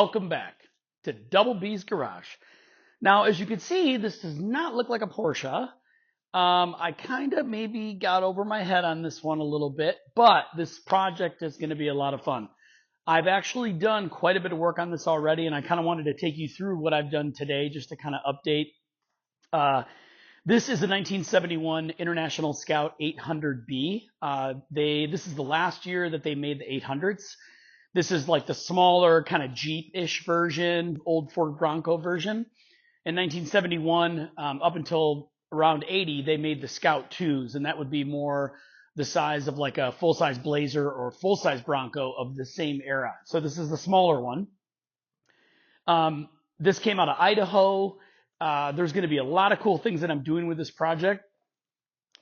welcome back to Double B's Garage. Now, as you can see, this does not look like a Porsche. I kind of maybe got over my head on this one a little bit, but this project is going to be a lot of fun. I've actually done quite a bit of work on this already, and I kind of wanted to take you through what I've done today just to kind of update. This is a 1971 International Scout 800B. This is the last year that they made the 800s. This is like the smaller kind of Jeep-ish version, old Ford Bronco version. In 1971, up until around 80, they made the Scout 2s, and that would be more the size of like a full-size Blazer or full-size Bronco of the same era. So this is the smaller one. This came out of Idaho. There's going to be a lot of cool things that I'm doing with this project.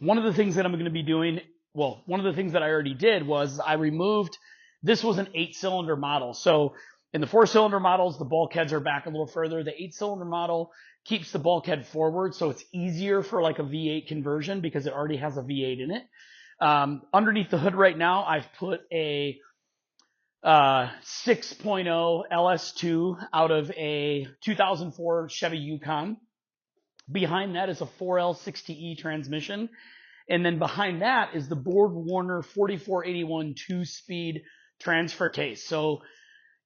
One of the things that I'm going to be doing, well, one of the things that I already did was I removed, this was an 8-cylinder model. So in the 4-cylinder models, the bulkheads are back a little further. The 8-cylinder model keeps the bulkhead forward, so it's easier for like a V8 conversion because it already has a V8 in it. Underneath the hood right now, I've put a 6.0 LS2 out of a 2004 Chevy Yukon. Behind that is a 4L60E transmission. And then behind that is the BorgWarner 4481 2-speed transfer case. So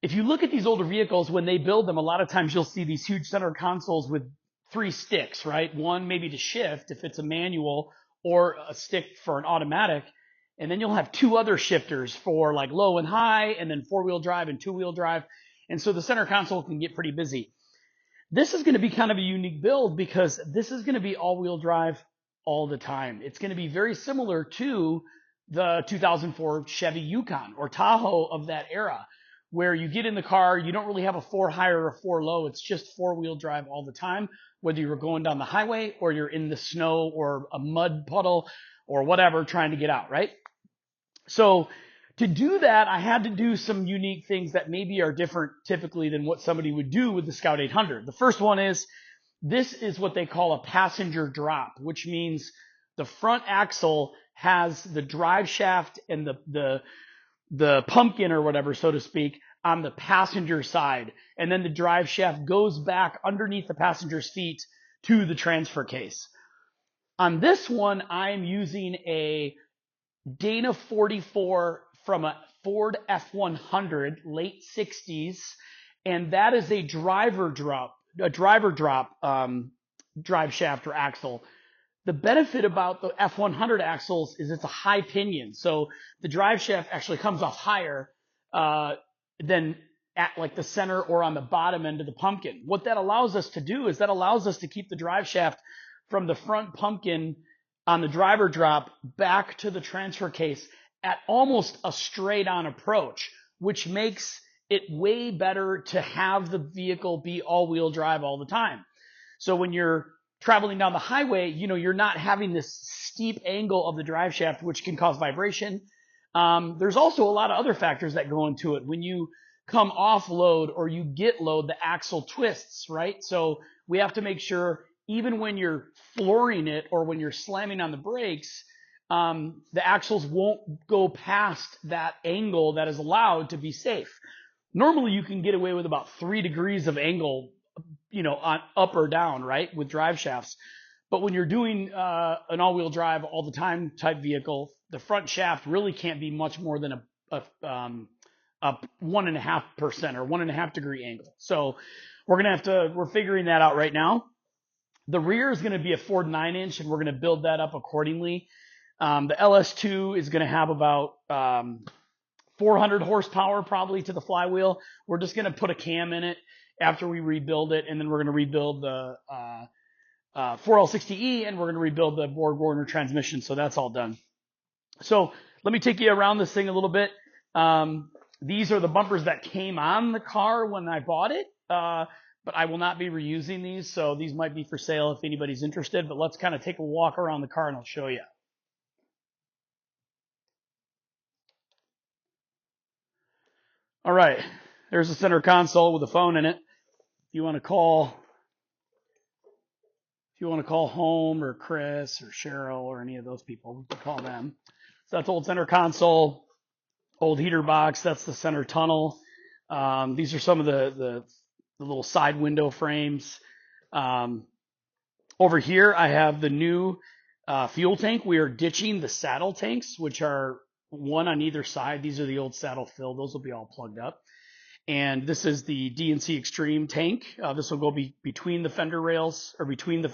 if you look at these older vehicles, when they build them, a lot of times you'll see these huge center consoles with 3 sticks, right? One maybe to shift if it's a manual, or a stick for an automatic. And then you'll have 2 other shifters for like low and high, and then 4-wheel drive and 2-wheel drive. And so the center console can get pretty busy. This is going to be kind of a unique build because this is going to be all-wheel drive all the time. It's going to be very similar to the 2004 Chevy Yukon or Tahoe of that era, where you get in the car, you don't really have a 4-high or a 4-low. It's just 4-wheel drive all the time, whether you're going down the highway or you're in the snow or a mud puddle or whatever trying to get out, right? So to do that, I had to do some unique things that maybe are different typically than what somebody would do with the Scout 800. The first one is, this is what they call a passenger drop, which means the front axle has the drive shaft and the pumpkin or whatever, so to speak, on the passenger side. And then the drive shaft goes back underneath the passenger's feet to the transfer case. On this one, I'm using a Dana 44 from a Ford F100, late 60s. And that is a driver drop drive shaft or axle. The benefit about the F100 axles is it's a high pinion. So the drive shaft actually comes off higher than at like the center or on the bottom end of the pumpkin. What that allows us to do is that allows us to keep the drive shaft from the front pumpkin on the driver drop back to the transfer case at almost a straight on approach, which makes it way better to have the vehicle be all-wheel drive all the time. So when you're traveling down the highway, you're not having this steep angle of the drive shaft, which can cause vibration. There's also a lot of other factors that go into it. When you come off load or you get load, the axle twists, right? So we have to make sure even when you're flooring it or when you're slamming on the brakes, the axles won't go past that angle that is allowed to be safe. Normally you can get away with about 3 degrees of angle, on up or down, right, with drive shafts. But when you're doing an all-wheel drive all the time type vehicle, the front shaft really can't be much more than a 1.5% or 1.5 degree angle. So we're figuring that out right now. The rear is going to be a Ford 9-inch, and we're going to build that up accordingly. The LS2 is going to have about 400 horsepower probably to the flywheel. We're just going to put a cam in it after we rebuild it, and then we're going to rebuild the 4L60E, and we're going to rebuild the BorgWarner transmission, so that's all done. So let me take you around this thing a little bit. These are the bumpers that came on the car when I bought it, but I will not be reusing these, so these might be for sale if anybody's interested, but let's kind of take a walk around the car and I'll show you. All right, there's the center console with a phone in it. If you want to call home or Chris or Cheryl or any of those people, you can call them. So that's old center console, old heater box. That's the center tunnel. These are some of the little side window frames. Over here, I have the new fuel tank. We are ditching the saddle tanks, which are one on either side. These are the old saddle fill. Those will be all plugged up. And this is the DNC Extreme tank. This will go between the fender rails, or between the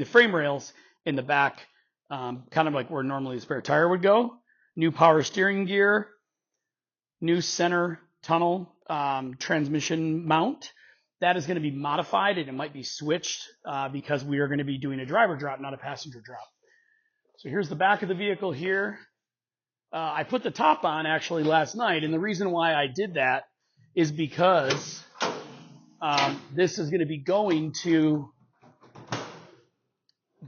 frame rails in the back, kind of like where normally the spare tire would go. New power steering gear, new center tunnel transmission mount. That is going to be modified, and it might be switched because we are going to be doing a driver drop, not a passenger drop. So here's the back of the vehicle here. I put the top on actually last night, and the reason why I did that is because this is going to be going to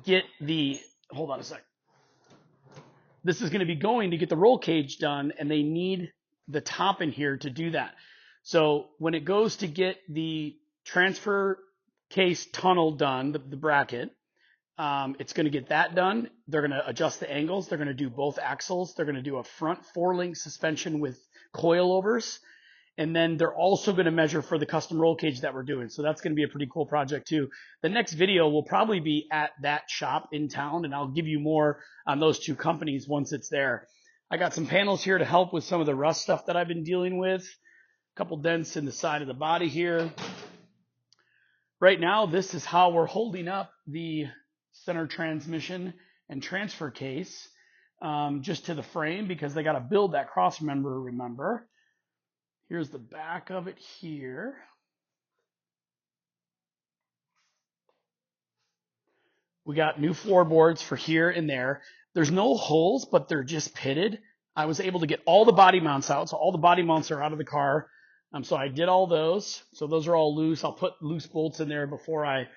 get the, hold on a sec. This is going to be going to get the roll cage done, and they need the top in here to do that. So when it goes to get the transfer case tunnel done, the bracket, it's going to get that done. They're going to adjust the angles. They're going to do both axles. They're going to do a front 4-link suspension with coilovers. And then they're also going to measure for the custom roll cage that we're doing. So that's going to be a pretty cool project too. The next video will probably be at that shop in town, and I'll give you more on those two companies once it's there. I got some panels here to help with some of the rust stuff that I've been dealing with. A couple dents in the side of the body here. Right now, this is how we're holding up the center transmission and transfer case just to the frame, because they got to build that cross member, remember. Here's the back of it here. We got new floorboards for here and there. There's no holes, but they're just pitted. I was able to get all the body mounts out, so all the body mounts are out of the car. So I did all those. So those are all loose. I'll put loose bolts in there before I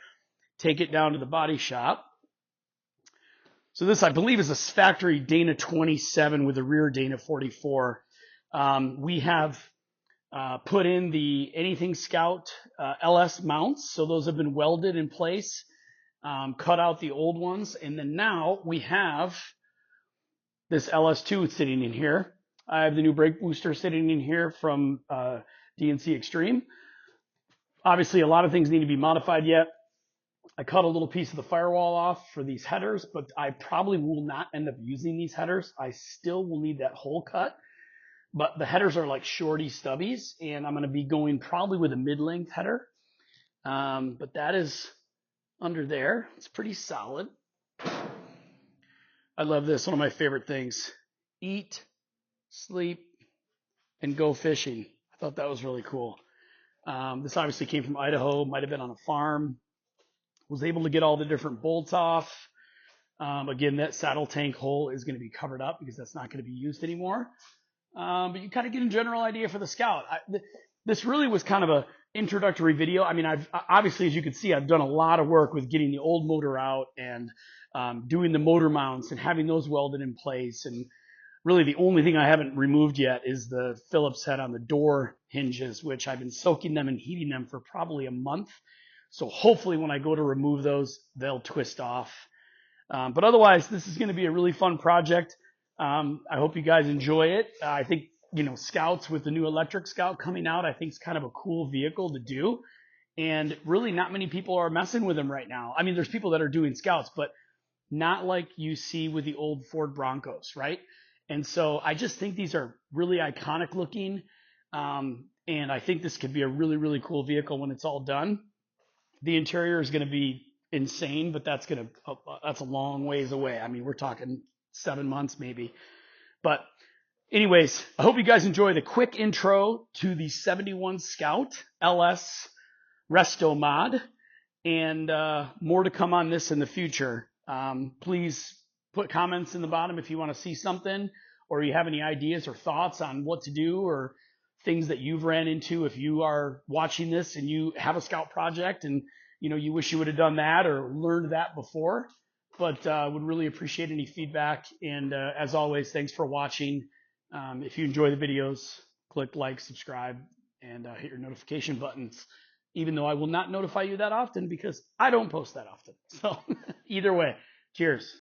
take it down to the body shop. So this, I believe, is a factory Dana 27 with a rear Dana 44. We have put in the Anything Scout LS mounts. So those have been welded in place, cut out the old ones. And then now we have this LS2 sitting in here. I have the new brake booster sitting in here from DNC Extreme. Obviously, a lot of things need to be modified yet. I cut a little piece of the firewall off for these headers, but I probably will not end up using these headers. I still will need that hole cut, but the headers are like shorty stubbies, and I'm going to be going probably with a mid-length header. But that is under there. It's pretty solid. I love this. One of my favorite things. Eat, sleep, and go fishing. I thought that was really cool. This obviously came from Idaho, might have been on a farm. Was able to get all the different bolts off. Again, that saddle tank hole is going to be covered up because that's not going to be used anymore. But you kind of get a general idea for the Scout. This really was kind of a introductory video. I mean, I've obviously, as you can see, I've done a lot of work with getting the old motor out and doing the motor mounts and having those welded in place. And really the only thing I haven't removed yet is the Phillips head on the door hinges, which I've been soaking them and heating them for probably a month. So hopefully when I go to remove those, they'll twist off. But otherwise, this is going to be a really fun project. I hope you guys enjoy it. I think, Scouts with the new electric Scout coming out, I think is kind of a cool vehicle to do. And really not many people are messing with them right now. I mean, there's people that are doing Scouts, but not like you see with the old Ford Broncos, right? And so I just think these are really iconic looking. And I think this could be a really, really cool vehicle when it's all done. The interior is going to be insane, but that's a long ways away. I mean, we're talking 7 months maybe. But anyways, I hope you guys enjoy the quick intro to the 71 Scout LS Resto Mod, and more to come on this in the future. Please put comments in the bottom if you want to see something, or you have any ideas or thoughts on what to do, or things that you've ran into if you are watching this and you have a Scout project and you wish you would have done that or learned that before. But would really appreciate any feedback. And as always, thanks for watching. If you enjoy the videos, click like, subscribe, and hit your notification buttons, even though I will not notify you that often because I don't post that often. So either way, cheers.